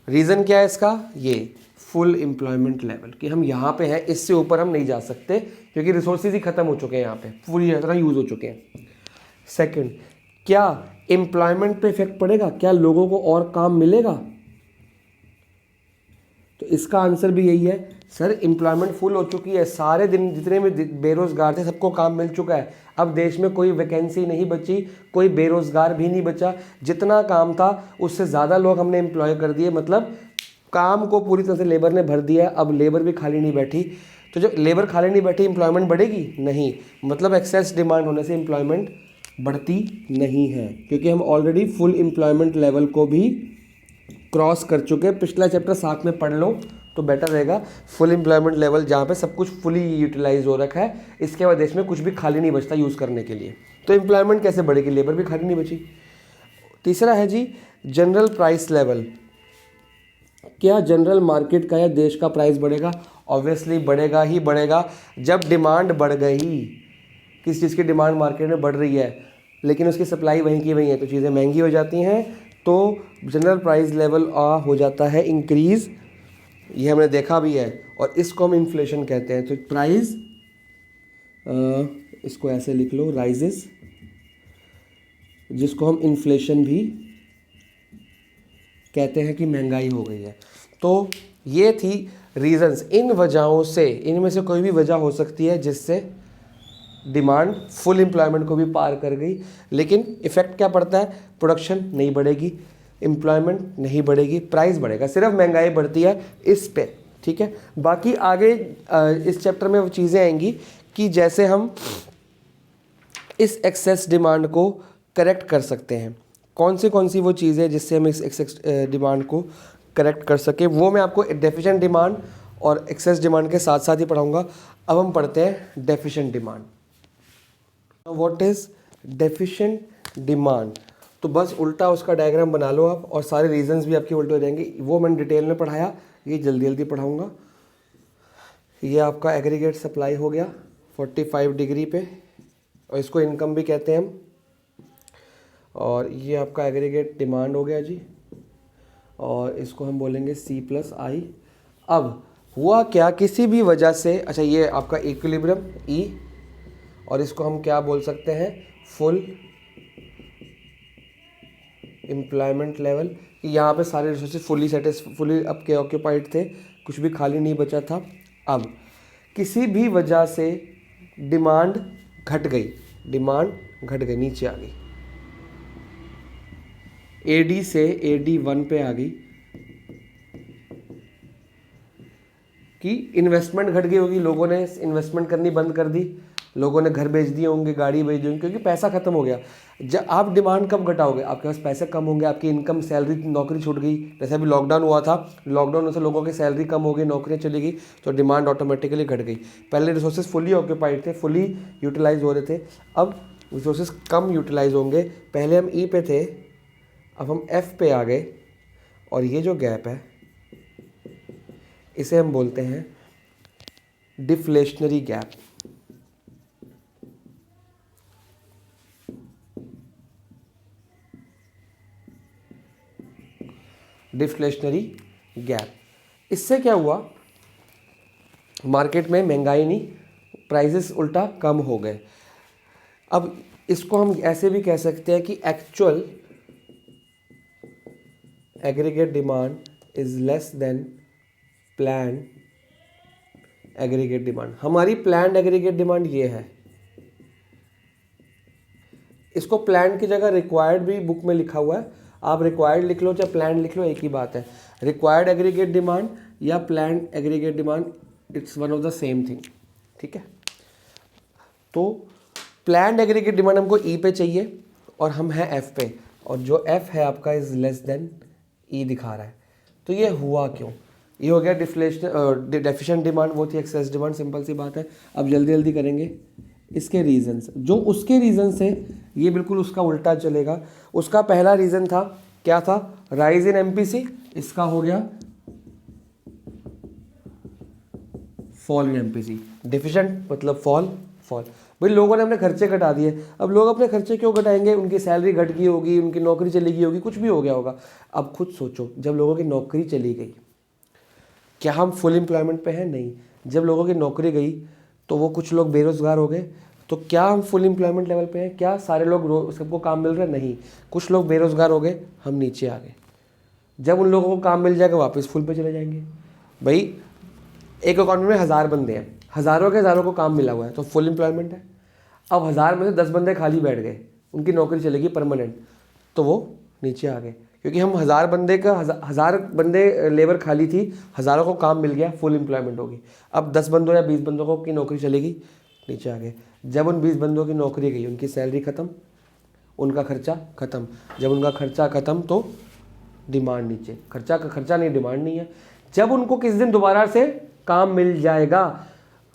रीज़न क्या है इसका, ये फुल एम्प्लॉयमेंट लेवल कि हम यहाँ पे हैं, इससे ऊपर हम नहीं जा सकते क्योंकि रिसोर्सेज ही खत्म हो चुके हैं, यहाँ पे पूरी तरह यूज़ हो चुके हैं। सेकंड, क्या एम्प्लॉयमेंट पे इफेक्ट पड़ेगा, क्या लोगों को और काम मिलेगा। तो इसका आंसर भी यही है सर, एम्प्लॉयमेंट फुल हो चुकी है, सारे दिन जितने में बेरोजगार थे सबको काम मिल चुका है, अब देश में कोई वैकेंसी नहीं बची, कोई बेरोजगार भी नहीं बचा, जितना काम था उससे ज़्यादा लोग हमने एम्प्लॉय कर दिए, मतलब काम को पूरी तरह से लेबर ने भर दिया। अब लेबर भी खाली नहीं बैठी, तो जब लेबर खाली नहीं बैठी एम्प्लॉयमेंट बढ़ेगी नहीं, मतलब एक्सेस डिमांड होने से एम्प्लॉयमेंट बढ़ती नहीं है क्योंकि हम ऑलरेडी फुल एम्प्लॉयमेंट लेवल को भी क्रॉस कर चुके हैं। पिछला चैप्टर साथ में पढ़ लो तो बेटर रहेगा। फुल एम्प्लॉयमेंट लेवल जहाँ पे सब कुछ फुली यूटिलाइज हो रखा है, इसके बाद देश में कुछ भी खाली नहीं बचता यूज़ करने के लिए, तो एम्प्लॉयमेंट कैसे बढ़ेगी, लेबर भी खाली नहीं बची। तीसरा है जी जनरल प्राइस लेवल, क्या जनरल मार्केट का या देश का प्राइस बढ़ेगा। ऑब्वियसली बढ़ेगा ही बढ़ेगा। जब डिमांड बढ़ गई, किस चीज़ की डिमांड मार्केट में बढ़ रही है लेकिन उसकी सप्लाई वहीं की वहीं है, तो चीज़ें महंगी हो जाती हैं, तो जनरल प्राइस लेवल हो जाता है इंक्रीज़। ये हमने देखा भी है और इसको हम इन्फ्लेशन कहते हैं। तो प्राइस, इसको ऐसे लिख लो, राइजेस, जिसको हम इन्फ्लेशन भी कहते हैं कि महंगाई हो गई है। तो ये थी रीजंस, इन वजहों से, इनमें से कोई भी वजह हो सकती है जिससे डिमांड फुल एम्प्लॉयमेंट को भी पार कर गई। लेकिन इफेक्ट क्या पड़ता है, प्रोडक्शन नहीं बढ़ेगी, एम्प्लॉयमेंट नहीं बढ़ेगी, प्राइस बढ़ेगा, सिर्फ महंगाई बढ़ती है इस पे। ठीक है, बाकी आगे इस चैप्टर में वो चीज़ें आएंगी कि जैसे हम इस एक्सेस डिमांड को करेक्ट कर सकते हैं, कौन सी वो चीज़ें जिससे हम इस एक्सेस डिमांड को करेक्ट कर सके, वो मैं आपको डेफिशिएंट डिमांड और एक्सेस डिमांड के साथ साथ ही पढ़ाऊंगा। अब हम पढ़ते हैं deficient demand. What is deficient demand, तो बस उल्टा उसका डायग्राम बना लो आप और सारे रीजंस भी आपके उल्टे हो जाएंगे। वो मैंने डिटेल में पढ़ाया, ये जल्दी जल्दी पढ़ाऊंगा। ये आपका एग्रीगेट सप्लाई हो गया 45 डिग्री पे और इसको इनकम भी कहते हैं हम। और ये आपका एग्रीगेट डिमांड हो गया जी, और इसको हम बोलेंगे C प्लस आई। अब हुआ क्या, किसी भी वजह से, अच्छा ये आपका इक्विलिब्रियम E, और इसको हम क्या बोल सकते हैं, फुल एम्प्लॉयमेंट लेवल, कि यहाँ पे सारे रिसोर्सेज फुली अब के ऑक्यूपाइड थे, कुछ भी खाली नहीं बचा था। अब किसी भी वजह से डिमांड घट गई, नीचे आ गई, AD से AD1 पे आ गई, कि इन्वेस्टमेंट घट गई होगी, लोगों ने इन्वेस्टमेंट करनी बंद कर दी, लोगों ने घर बेच दिए होंगे, गाड़ी बेच दी होंगी, क्योंकि पैसा खत्म हो गया। जब आप डिमांड कब घटाओगे, आपके पास पैसे कम होंगे, आपकी इनकम, सैलरी, नौकरी छूट गई। जैसे अभी लॉकडाउन हुआ था, लॉकडाउन से लोगों की सैलरी कम हो गई, नौकरियाँ चली गई, तो डिमांड ऑटोमेटिकली घट गई। पहले रिसोर्सेज फुली ऑक्यूपाइड थे, फुली यूटिलाइज हो रहे थे, अब रिसोर्सेज कम यूटिलाइज होंगे। पहले हम E पे थे, अब हम F पे आ गए, और ये जो गैप है इसे हम बोलते हैं डिफ्लेशनरी गैप। डिफ्लेशनरी गैप, इससे क्या हुआ, मार्केट में महंगाई नहीं, प्राइसेस उल्टा कम हो गए। अब इसको हम ऐसे भी कह सकते हैं कि actual aggregate demand is less than plan aggregate demand. हमारी प्लान एग्रीगेट डिमांड ये है, इसको प्लान की जगह रिक्वायर्ड भी बुक में लिखा हुआ है, आप रिक्वायर्ड लिख लो चाहे प्लान लिख लो, एक ही बात है। रिक्वायर्ड एग्रीगेट डिमांड या plan aggregate demand, it's one of the same thing, ठीक है। तो प्लान एग्रीगेट डिमांड हमको E पे चाहिए, और हम हैं F पे, और जो F है आपका इज लेस देन E दिखा रहा है। तो ये हुआ क्यों, ये हो गया डेफिशिएंट डिमांड, वो थी एक्सेस डिमांड, सिंपल सी बात है। अब जल्दी जल्दी करेंगे इसके रीजंस, जो उसके रीजंस है ये बिल्कुल उसका उल्टा चलेगा। उसका पहला रीजन था, क्या था, राइज इन MPC, इसका हो गया फॉल इन MPC। डेफिशिएंट मतलब फॉल भाई, लोगों ने अपने खर्चे घटा दिए। अब लोग अपने खर्चे क्यों घटाएंगे, उनकी सैलरी घट गई होगी, उनकी नौकरी चली गई होगी, कुछ भी हो गया होगा। अब खुद सोचो, जब लोगों की नौकरी चली गई, क्या हम फुल एम्प्लॉयमेंट पे हैं, नहीं। जब लोगों की नौकरी गई तो वो कुछ लोग बेरोजगार हो गए, तो क्या हम फुल एम्प्लॉयमेंट लेवल पे हैं, क्या सारे लोग सबको काम मिल रहा है, नहीं। कुछ लोग बेरोजगार हो गए, हम नीचे आ गए। जब उन लोगों को काम मिल जाएगा वापस फुल पे चले जाएंगे। भाई एक इकॉनमी में 1000 बंदे हैं, हज़ारों के हज़ारों को काम मिला हुआ है, तो फुल एम्प्लॉयमेंट है। अब 1000 में से 10 बंदे खाली बैठ गए, उनकी नौकरी चलेगी परमानेंट, तो वो नीचे आ गए, क्योंकि हम 1000 बंदे का 1000 बंदे लेबर खाली थी, हज़ारों को काम मिल गया, फुल एम्प्लॉयमेंट होगी। अब 10 बंदों या 20 बंदों को की नौकरी चलेगी, नीचे आ गए। जब उन 20 बंदों की नौकरी गई, उनकी सैलरी ख़त्म, उनका खर्चा ख़त्म। जब उनका खर्चा ख़त्म तो डिमांड नीचे, खर्चा नहीं, डिमांड नहीं है। जब उनको किस दिन दोबारा से काम मिल जाएगा,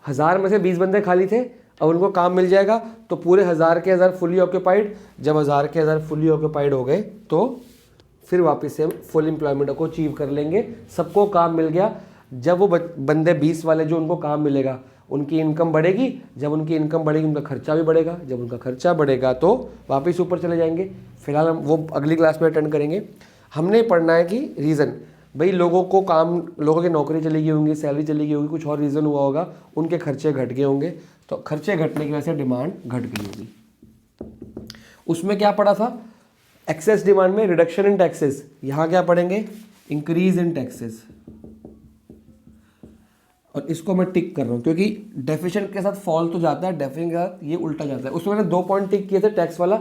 1000 में से 20 बंदे खाली थे, अब उनको काम मिल जाएगा, तो पूरे 1000 के 1000 फुली ऑक्यूपाइड। जब 1000 के 1000 फुली ऑक्यूपाइड हो गए तो फिर वापस से हम फुल एम्प्लॉयमेंट को अचीव कर लेंगे, सबको काम मिल गया। जब वो बंदे 20 वाले जो उनको काम मिलेगा, उनकी इनकम बढ़ेगी, जब उनकी इनकम बढ़ेगी उनका खर्चा भी बढ़ेगा, जब उनका खर्चा बढ़ेगा तो वापस ऊपर चले जाएंगे। फिलहाल हम वो अगली क्लास में अटेंड करेंगे। हमने पढ़ना है कि रीज़न, भाई लोगों की नौकरी चली गई होंगी, सैलरी चली गई होगी, कुछ और रीज़न हुआ होगा, उनके खर्चे घट गए होंगे, तो खर्चे घटने की वजह से डिमांड घट गई होगी। उसमें क्या पढ़ा था, एक्सेस डिमांड में रिडक्शन इन टैक्सेस, यहाँ क्या पढ़ेंगे, इंक्रीज इन टैक्सेस। और इसको मैं टिक कर रहा हूँ क्योंकि डेफिशिएंट के साथ फॉल तो जाता है, डेफिशिएंट के साथ ये उल्टा जाता है। उसमें मैंने 2 पॉइंट टिक किए थे, टैक्स वाला,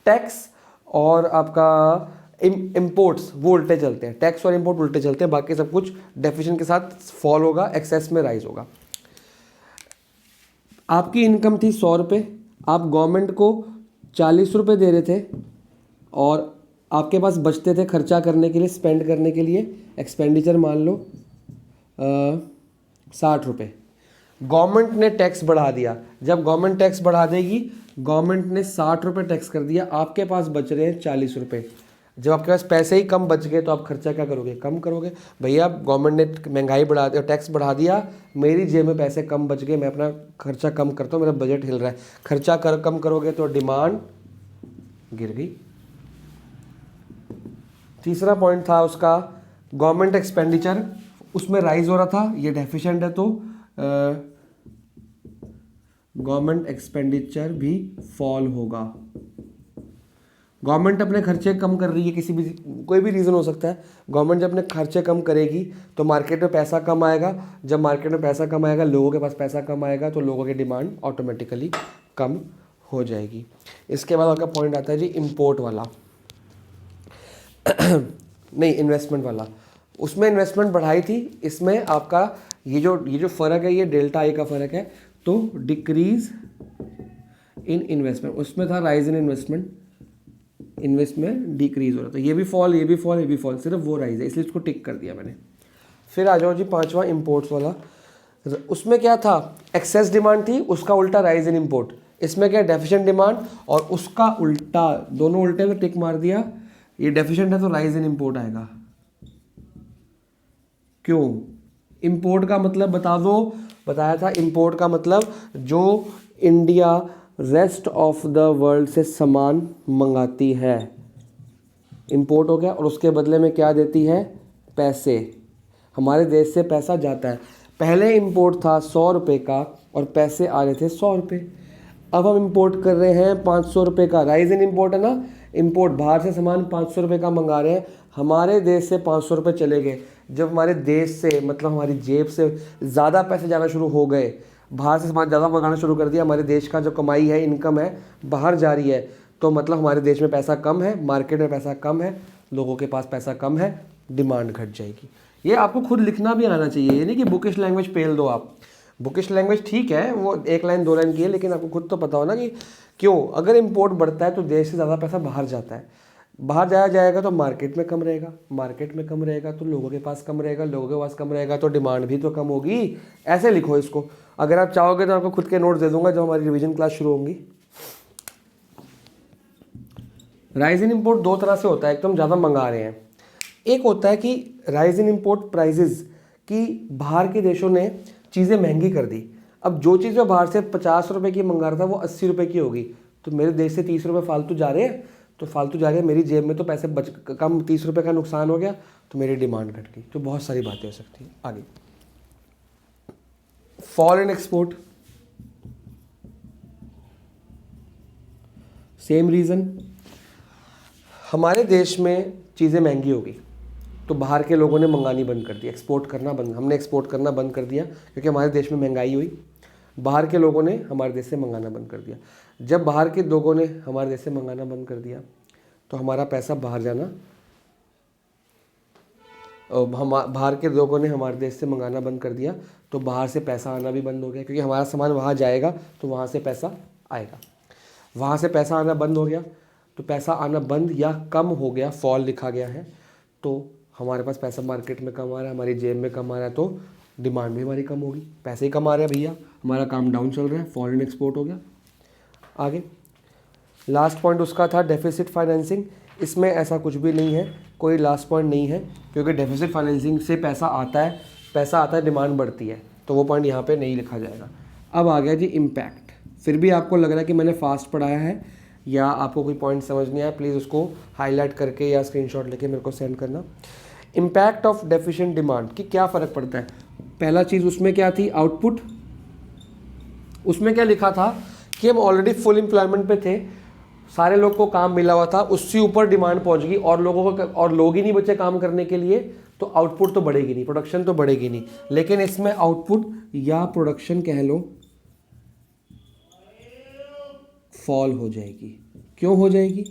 टैक्स और आपका इम्पोर्ट्स वो उल्टे चलते हैं, टैक्स और इम्पोर्ट उल्टे चलते हैं, बाकी सब कुछ डेफिशिएंट के साथ फॉल होगा, एक्सेस में राइज होगा। आपकी इनकम थी 100 रुपये, आप गवर्नमेंट को 40 रुपये दे रहे थे, और आपके पास बचते थे खर्चा करने के लिए, स्पेंड करने के लिए, एक्सपेंडिचर मान लो 60 रुपये। गवर्नमेंट ने टैक्स बढ़ा दिया, जब गवर्नमेंट टैक्स बढ़ा देगी, गवर्नमेंट ने 60 रुपये टैक्स कर दिया, आपके पास बच रहे हैं 40 रुपये। जब आपके पास पैसे ही कम बच गए तो आप खर्चा क्या करोगे, कम करोगे। भैया गवर्नमेंट ने महंगाई बढ़ा दिया, टैक्स बढ़ा दिया, मेरी जेब में पैसे कम बच गए, मैं अपना खर्चा कम करता हूँ, मेरा बजट हिल रहा है, खर्चा कम करोगे तो डिमांड गिर गई, तीसरा पॉइंट था उसका गवर्नमेंट एक्सपेंडिचर, उसमें राइज हो रहा था, ये डेफिशिएंट है तो गवर्नमेंट एक्सपेंडिचर भी फॉल होगा। गवर्नमेंट अपने खर्चे कम कर रही है, किसी भी कोई भी रीज़न हो सकता है, गवर्नमेंट जब अपने खर्चे कम करेगी तो मार्केट में पैसा कम आएगा, जब मार्केट में पैसा कम आएगा, लोगों के पास पैसा कम आएगा, तो लोगों की डिमांड ऑटोमेटिकली कम हो जाएगी। इसके बाद आपका पॉइंट आता है जी इम्पोर्ट वाला नहीं, इन्वेस्टमेंट वाला। उसमें इन्वेस्टमेंट बढ़ाई थी, इसमें आपका ये जो फ़र्क है, ये डेल्टा आई का फ़र्क है, तो डिक्रीज इन इन्वेस्टमेंट। उसमें था राइज इन इन्वेस्टमेंट डिक्रीज हो रहा था, ये भी फॉल, ये भी फॉल, ये भी फॉल, सिर्फ वो राइज है, इसलिए इसको टिक कर दिया मैंने। फिर आ जाओ जी पांचवा इम्पोर्ट्स वाला। उसमें क्या था, एक्सेस डिमांड थी, उसका उल्टा राइज इन इम्पोर्ट। इसमें क्या, डेफिशिएंट डिमांड और उसका उल्टा, दोनों उल्टे में टिक मार दिया। ये डेफिशिएंट है तो राइज इन इम्पोर्ट आएगा। क्यों? इम्पोर्ट का मतलब बता दो, बताया था इम्पोर्ट का मतलब जो India rest of the world से सामान मंगाती है, इंपोर्ट हो गया, और उसके बदले में क्या देती है, पैसे। हमारे देश से पैसा जाता है। पहले इंपोर्ट था 100 रुपये का और पैसे आ रहे थे 100 रुपये। अब हम इंपोर्ट कर रहे हैं 500 रुपये का, राइज इन इंपोर्ट है ना, इंपोर्ट बाहर से सामान 500 रुपये का मंगा रहे हैं, हमारे देश से 500 रुपये चले गए। जब हमारे देश से मतलब हमारी जेब से ज़्यादा पैसे जाना शुरू हो गए, बाहर से सामान ज़्यादा मंगाना शुरू कर दिया, हमारे देश का जो कमाई है, इनकम है, बाहर जा रही है, तो मतलब हमारे देश में पैसा कम है, मार्केट में पैसा कम है, लोगों के पास पैसा कम है, डिमांड घट जाएगी। ये आपको खुद लिखना भी आना चाहिए, ये नहीं कि बुकिश लैंग्वेज पेल दो आप। बुकिश लैंग्वेज ठीक है, वो 1 लाइन 2 लाइन की है, लेकिन आपको खुद तो पता हो ना कि क्यों। अगर इंपोर्ट बढ़ता है तो देश से ज़्यादा पैसा बाहर जाता है, बाहर जाया जाएगा तो मार्केट में कम रहेगा, मार्केट में कम रहेगा तो लोगों के पास कम रहेगा, लोगों के पास कम रहेगा तो डिमांड भी तो कम होगी। ऐसे लिखो इसको। अगर आप चाहोगे तो आपको खुद के नोट्स दे दूंगा जो हमारी रिवीजन क्लास शुरू होंगी। राइज इन इम्पोर्ट 2 तरह से होता है, एक तो हम ज़्यादा मंगा रहे हैं, एक होता है कि राइज इन इम्पोर्ट प्राइजेज, कि बाहर के देशों ने चीज़ें महंगी कर दी। अब जो चीज़ मैं बाहर से 50 रुपये की मंगा रहा था वो 80 रुपये की होगी, तो मेरे देश से 30 रुपये फालतू जा रहे हैं, तो फालतू जा रहे हैं, मेरी जेब में तो पैसे बच कम, 30 रुपये का नुकसान हो गया, तो मेरी डिमांड घट गई। तो बहुत सारी बातें हो सकती हैं। आगे fall in export, same reason, हमारे देश में चीज़ें महंगी हो गई तो बाहर के लोगों ने मंगानी बंद कर दी, एक्सपोर्ट करना बंद, हमने एक्सपोर्ट करना बंद कर दिया क्योंकि हमारे देश में महंगाई हुई, बाहर के लोगों ने हमारे देश से मंगाना बंद कर दिया। जब बाहर के लोगों ने हमारे देश से मंगाना बंद कर दिया तो हमारा पैसा बाहर जाना, हम बाहर के लोगों ने हमारे देश से मंगाना बंद कर दिया तो बाहर से पैसा आना भी बंद हो गया, क्योंकि हमारा सामान वहाँ जाएगा तो वहाँ से पैसा आएगा। वहाँ से पैसा आना बंद हो गया तो पैसा आना बंद या कम हो गया, फॉल लिखा गया है, तो हमारे पास पैसा मार्केट में कम आ रहा है, हमारी जेब में कम आ रहा है, तो डिमांड भी हमारी कम होगी। पैसे ही कम आ रहे हैं भैया, हमारा काम डाउन चल रहा है, फॉरेन एक्सपोर्ट हो गया। आगे लास्ट पॉइंट उसका था डेफिसिट फाइनेंसिंग। इसमें ऐसा कुछ भी नहीं है, कोई लास्ट पॉइंट नहीं है, क्योंकि डेफिसिट फाइनेंसिंग से पैसा आता है, डिमांड बढ़ती है, तो वो पॉइंट यहाँ पे नहीं लिखा जाएगा। अब आ गया जी इम्पैक्ट। फिर भी आपको लग रहा है कि मैंने फास्ट पढ़ाया है या आपको कोई पॉइंट समझ नहीं आया, प्लीज़ उसको हाईलाइट करके या स्क्रीनशॉट लेके मेरे को सेंड करना। इम्पैक्ट ऑफ डेफिशिएंट डिमांड कि क्या फ़र्क पड़ता है। पहला चीज़ उसमें क्या थी, आउटपुट। उसमें क्या लिखा था कि हम ऑलरेडी फुल एम्प्लॉयमेंट पे थे, सारे लोग को काम मिला हुआ था, उससे ऊपर डिमांड पहुंच गई और लोगों को, और लोग ही नहीं बचे काम करने के लिए, तो आउटपुट तो बढ़ेगी नहीं, प्रोडक्शन तो बढ़ेगी नहीं। लेकिन इसमें आउटपुट या प्रोडक्शन कह लो फॉल हो जाएगी। क्यों हो जाएगी?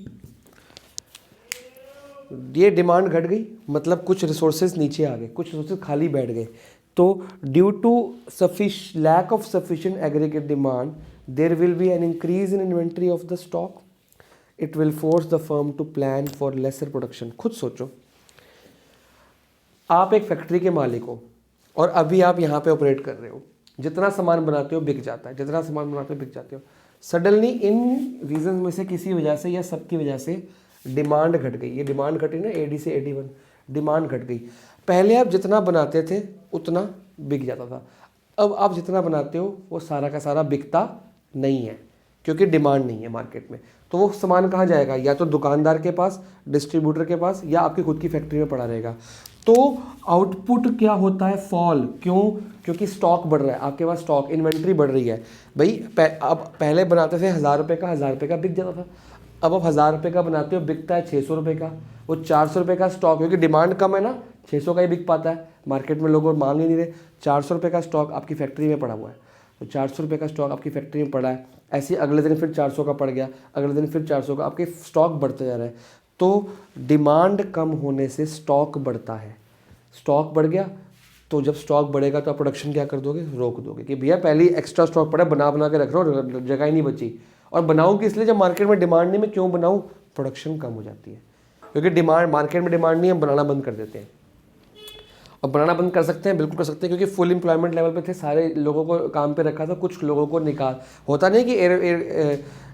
ये डिमांड घट गई, मतलब कुछ रिसोर्सेज नीचे आ गए, कुछ रिसोर्सेज खाली बैठ गए, तो due to lack of sufficient aggregate demand there will be an increase in inventory of the stock, it will force the firm to plan for lesser production. खुद सोचो, आप एक फैक्ट्री के मालिक हो और अभी आप यहाँ पे ऑपरेट कर रहे हो, जितना सामान बनाते हो बिक जाता है, जितना सामान बनाते हो बिक जाते हो। सडनली इन रीजन में से किसी वजह से या सबकी वजह से डिमांड घट गई। ये डिमांड घटी ना, AD से 81 डिमांड घट गई। पहले आप जितना बनाते थे उतना बिक जाता था, अब आप जितना बनाते हो वो सारा का सारा बिकता नहीं है। क्योंकि डिमांड नहीं है मार्केट में। तो वो सामान कहाँ जाएगा, या तो दुकानदार के पास, डिस्ट्रीब्यूटर के पास, या आपकी खुद की फैक्ट्री में पड़ा रहेगा। तो आउटपुट क्या होता है, फॉल। क्यों, क्योंकि स्टॉक बढ़ रहा है, आपके पास स्टॉक, इन्वेंट्री बढ़ रही है भाई। अब पहले बनाते थे 1000 रुपये का, 1000 रुपये का बिक जाता था। अब आप 1000 रुपये का बनाते हो, बिकता है 600 रुपये का। वो 400 रुपये का स्टॉक, क्योंकि डिमांड कम है ना, 600 का ही बिक पाता है, मार्केट में लोग मांग ही नहीं रहे। 400 रुपये का स्टॉक आपकी फैक्ट्री में पड़ा हुआ है, तो 400 रुपये का स्टॉक आपकी फैक्ट्री में पड़ा है। ऐसे अगले दिन फिर 400 का पड़ गया, अगले दिन फिर 400 का, आपके स्टॉक बढ़ते जा रहा है। तो डिमांड कम होने से स्टॉक बढ़ता है। स्टॉक बढ़ गया, तो जब स्टॉक बढ़ेगा तो आप प्रोडक्शन क्या कर दोगे, रोक दोगे कि भैया पहले ही एक्स्ट्रा स्टॉक पड़ा, बना बना के रख रहा हूँ, जगह ही नहीं बची। और बनाऊँ कि इसलिए जब मार्केट में डिमांड नहीं, मैं क्यों बनाऊँ, प्रोडक्शन कम हो जाती है। क्योंकि डिमांड, मार्केट में डिमांड नहीं है, हम बनाना बंद कर देते हैं। और बनाना बंद कर सकते हैं, बिल्कुल कर सकते हैं, क्योंकि फुल एम्प्लॉयमेंट लेवल पे थे, सारे लोगों को काम पे रखा था, कुछ लोगों को निकाल, होता नहीं कि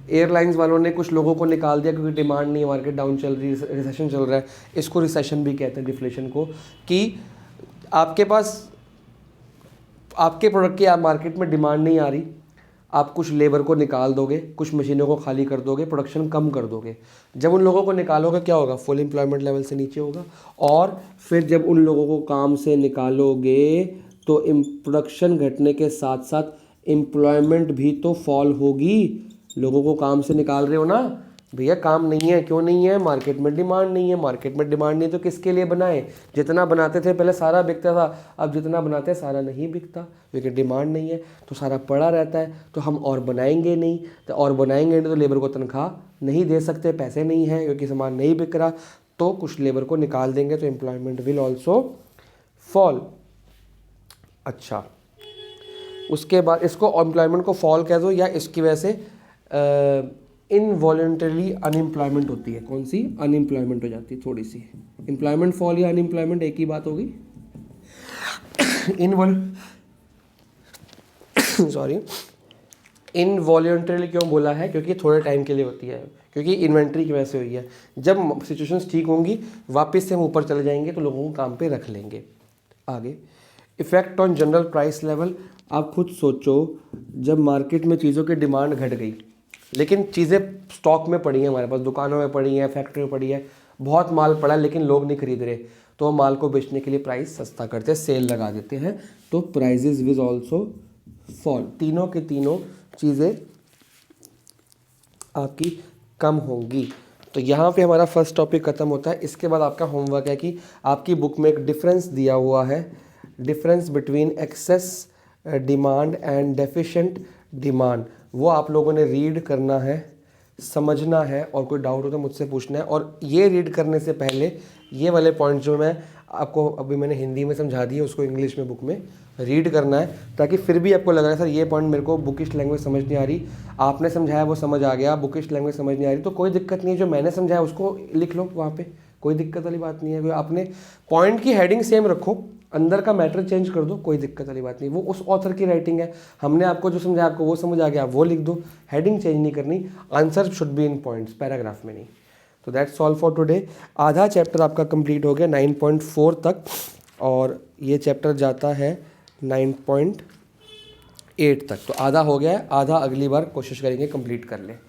एयरलाइंस वालों ने कुछ लोगों को निकाल दिया क्योंकि डिमांड नहीं है, मार्केट डाउन चल रही है, रिसेशन चल रहा है। इसको रिसेशन भी कहते हैं, डिफ्लेशन को, कि आपके पास आपके प्रोडक्ट की आप मार्केट में डिमांड नहीं आ रही, आप कुछ लेबर को निकाल दोगे, कुछ मशीनों को खाली कर दोगे, प्रोडक्शन कम कर दोगे। जब उन लोगों को निकालोगे क्या होगा, फुल एम्प्लॉयमेंट लेवल से नीचे होगा। और फिर जब उन लोगों को काम से निकालोगे तो प्रोडक्शन घटने के साथ साथ एम्प्लॉयमेंट भी तो फॉल होगी। लोगों को काम से निकाल रहे हो ना भैया, काम नहीं है, क्यों नहीं है, मार्केट में डिमांड नहीं है। मार्केट में डिमांड नहीं तो किसके लिए बनाए, जितना बनाते थे पहले सारा बिकता था, अब जितना बनाते हैं सारा नहीं बिकता, क्योंकि डिमांड नहीं है, तो सारा पड़ा रहता है। तो हम और बनाएंगे नहीं, तो और बनाएंगे नहीं तो लेबर को तनख्वाह नहीं दे सकते, पैसे नहीं है क्योंकि सामान नहीं बिक रहा, तो कुछ लेबर को निकाल देंगे, तो एम्प्लॉयमेंट विल ऑल्सो फॉल। अच्छा, उसके बाद इसको एम्प्लॉयमेंट को फॉल कह दो, या इसकी वजह से इनवॉलेंटरली अनएम्प्लॉयमेंट होती है। कौन सी, अनएम्प्लॉयमेंट हो जाती है थोड़ी सी। एम्प्लॉयमेंट फॉल या अनएम्प्लॉयमेंट एक ही बात होगी। इनवॉलेंटरली क्यों बोला है, क्योंकि थोड़े टाइम के लिए होती है, क्योंकि इन्वेंट्री की वजह से हुई है। जब सिचुएशंस ठीक होंगी वापस से हम ऊपर चले जाएंगे तो लोगों को काम पे रख लेंगे। आगे, effect on general price level. आप खुद सोचो, जब मार्केट में चीज़ों की डिमांड घट गई, लेकिन चीज़ें स्टॉक में पड़ी हैं, हमारे पास दुकानों में पड़ी हैं, फैक्ट्री में पड़ी है, बहुत माल पड़ा है लेकिन लोग नहीं खरीद रहे, तो माल को बेचने के लिए प्राइस सस्ता करते हैं, सेल लगा देते हैं, तो प्राइजेज विल ऑल्सो फॉल। तीनों के तीनों चीज़ें आपकी कम होंगी। तो यहाँ पे हमारा फर्स्ट टॉपिक ख़त्म होता है। इसके बाद आपका होमवर्क है कि आपकी बुक में एक डिफरेंस दिया हुआ है, difference between excess demand and deficient demand. वो आप लोगों ने रीड करना है, समझना है, और कोई डाउट हो तो मुझसे पूछना है। और ये रीड करने से पहले ये वाले पॉइंट जो मैं आपको अभी मैंने हिंदी में समझा दिए, उसको इंग्लिश में बुक में रीड करना है, ताकि फिर भी आपको लग रहा है सर ये पॉइंट मेरे को बुकिश लैंग्वेज समझ नहीं आ रही, आपने समझाया वो समझ आ गया, बुकिश लैंग्वेज समझ नहीं आ रही, तो कोई दिक्कत नहीं है, जो मैंने समझाया उसको लिख लो वहाँ पे, कोई दिक्कत वाली बात नहीं है। आपने पॉइंट की हेडिंग सेम रखो, अंदर का मैटर चेंज कर दो, कोई दिक्कत वाली बात नहीं। वो उस ऑथर की राइटिंग है, हमने आपको जो समझाया आपको वो समझ आ गया, आप वो लिख दो, हेडिंग चेंज नहीं करनी, answer should be in points, paragraph में नहीं। तो दैट्स ऑल फॉर टुडे। आधा चैप्टर आपका कंप्लीट हो गया 9.4 तक, और ये चैप्टर जाता है 9.8 तक, तो आधा हो गया है, आधा अगली बार कोशिश करेंगे कंप्लीट कर लें।